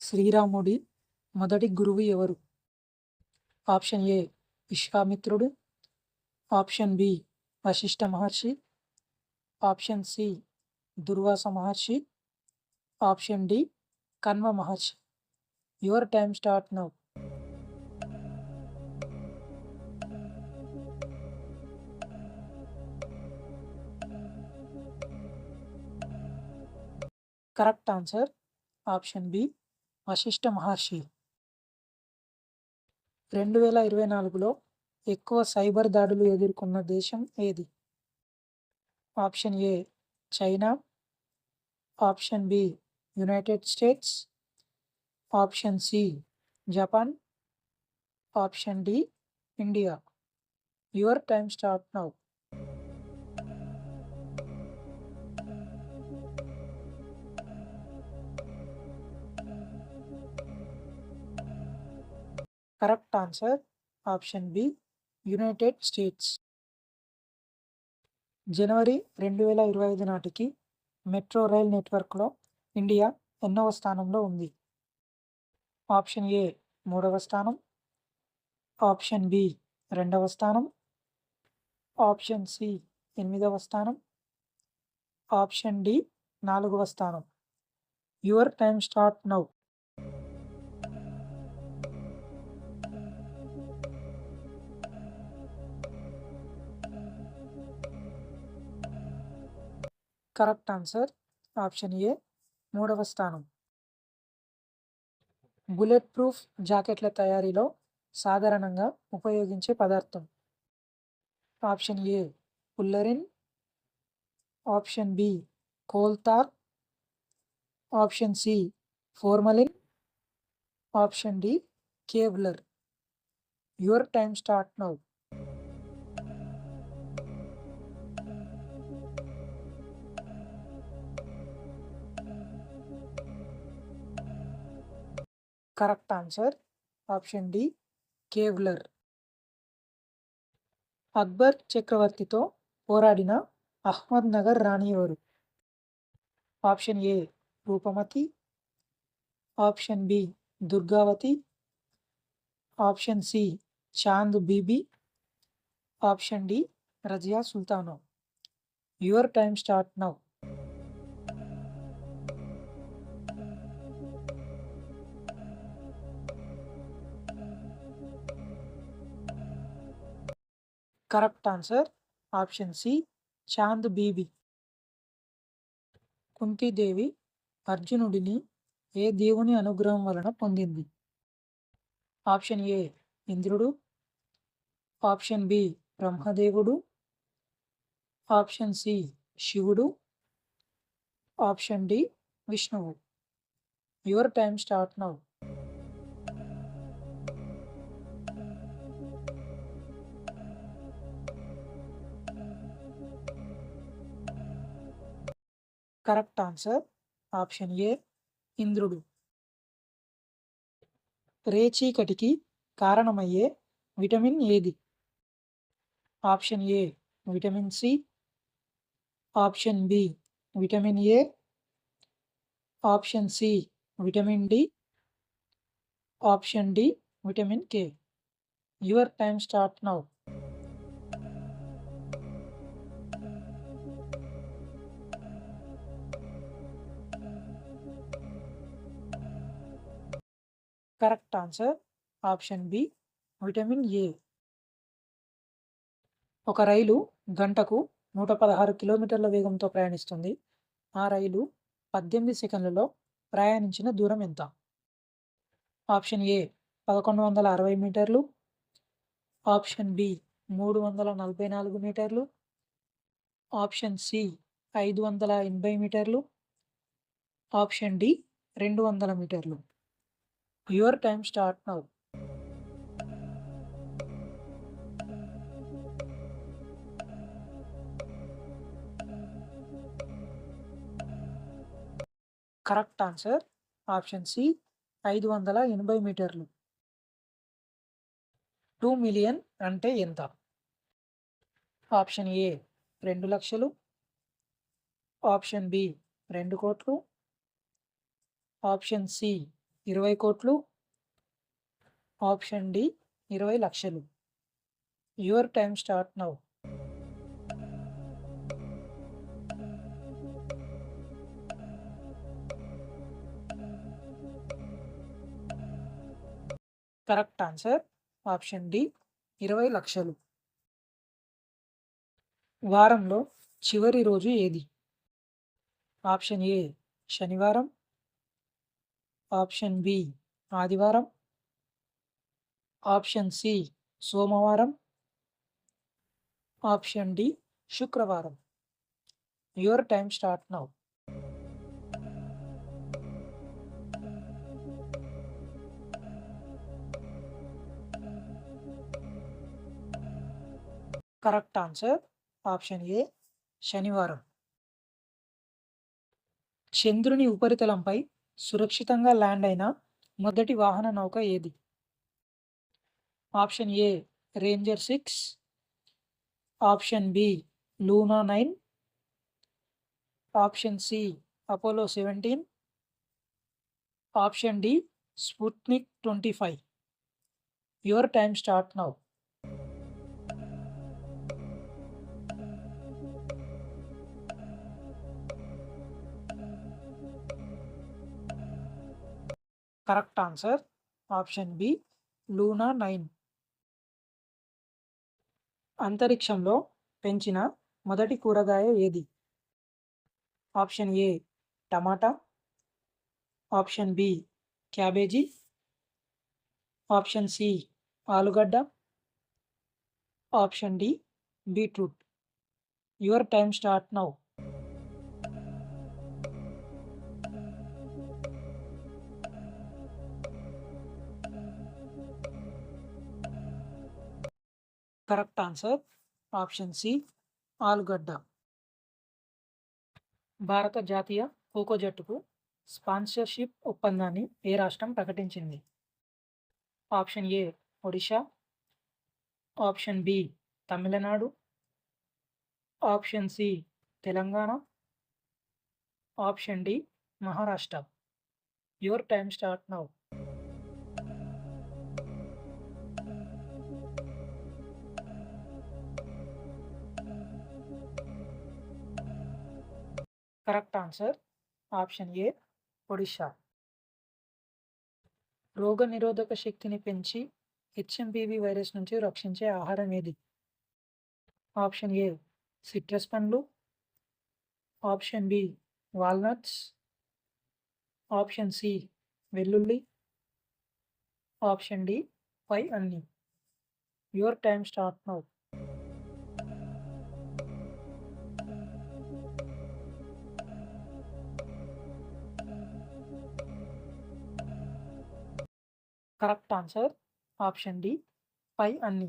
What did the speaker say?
శ్రీరాముడి మొదటి గురువు ఎవరు? ఆప్షన్ ఏ విశ్వామిత్రుడు, option B Vashishtha Maharshi, option C Durvasa Maharshi, option D Kanva Maharshi. Your time start now. Correct answer option B Vashishtha Maharshi. 2024లో ఎక్కువ సైబర్ దాడులు ఎదుర్కొన్న దేశం ఏది? Option A China, option B United States, option C Japan, option D India. Your time start now. Correct answer option B United States. జనవరి 2025 నాటికి metro rail నెట్వర్క్లో India ఎన్నవ స్థానంలో ఉంది? ఆప్షన్ ఏ 3వ స్థానం, ఆప్షన్ బి 2వ స్థానం, ఆప్షన్ సి 8వ స్థానం, ఆప్షన్ డి 4వ స్థానం. Your time start now. Correct answer option A 3వ స్థానం. బుల్లెట్ ప్రూఫ్ జాకెట్ల తయారీలో సాధారణంగా ఉపయోగించే పదార్థం? Option A fullerene, option B coal tar, option C formalin, option D Kevlar. Your time start now. Correct answer option D Kevlar. Akbar చక్రవర్తితో పోరాడిన Ahmednagar రాణి ఎవరు? Option A Roopmati, option B Durgavati, option C Chand Bibi, option D Razia Sultana. Your time start now. Correct answer option C Chand Bibi. Kuntidevi అర్జునుడిని ఏ దేవుని అనుగ్రహం వలన పొందింది? ఆప్షన్ ఏ ఇంద్రుడు, ఆప్షన్ బి బ్రహ్మదేవుడు, ఆప్షన్ సి శివుడు, ఆప్షన్ డి విష్ణువు. Your time start now. Correct answer option A ఇంద్రుడు. రేచీకటికి కారణమయ్యే విటమిన్ ఏది? Option A vitamin C, option B vitamin A, option C vitamin D, option D vitamin K. Your time start now. Correct answer option B vitamin A. ఒక rail గంటకు 116 కిలోమీటర్ల వేగంతో ప్రయాణిస్తుంది. ఆ రైలు 18 సెకండ్లలో ప్రయాణించిన దూరం ఎంత? ఆప్షన్ ఏ 1160 మీటర్లు, ఆప్షన్ బి 344 మీటర్లు, ఆప్షన్ సి 580 మీటర్లు, ఆప్షన్ డి 200 మీటర్లు. Your time start now. Correct answer option C 580 మీటర్లు. 2 మిలియన్ అంటే ఎంత? ఆప్షన్ ఏ 2 లక్షలు, ఆప్షన్ బి 2 కోట్లు, ఆప్షన్ సి 20 కోట్లు. ఆప్షన్ డి 20 లక్షలు. Your time start now. Correct answer option D 20 లక్షలు. వారంలో చివరి రోజు ఏది? ఆప్షన్ ఏ శనివారం, ఆప్షన్ బి ఆదివారం, ఆప్షన్ సి సోమవారం, ఆప్షన్ డి శుక్రవారం. Your time start now. Correct answer option A శనివారం. చంద్రుని ఉపరితలంపై సురక్షితంగా ల్యాండ్ అయిన మొదటి వాహన నౌక ఏది? Option A ranger 6, option B Luna 9, option C Apollo 17, option D Sputnik 25. Your time start now. Correct answer option B Luna 9. అంతరిక్షంలో పెంచిన మొదటి కూరగాయ ఏది? Option A tomato, option B cabbage, option C ఆలుగడ్డ, option D beetroot. Your time start now. Correct answer option C ఆలుగడ్డ. భారత జాతీయ ఖోఖో జట్టుకు స్పాన్సర్షిప్ ఒప్పందాన్ని ఏ రాష్ట్రం ప్రకటించింది? Option A Odisha, option B Tamil Nadu, option C Telangana, option D Maharashtra. Your time start now. Correct answer option A Odisha. రోగనిరోధక శక్తిని పెంచి హెచ్ఎంపివి వైరస్ నుంచి రక్షించే ఆహారం ఏది? ఆప్షన్ ఏ సిట్రస్ పండ్లు, option B walnuts, option C వెల్లుల్లి, ఆప్షన్ డి పై అన్ని. Your time start now. Correct answer option D పై అన్ని.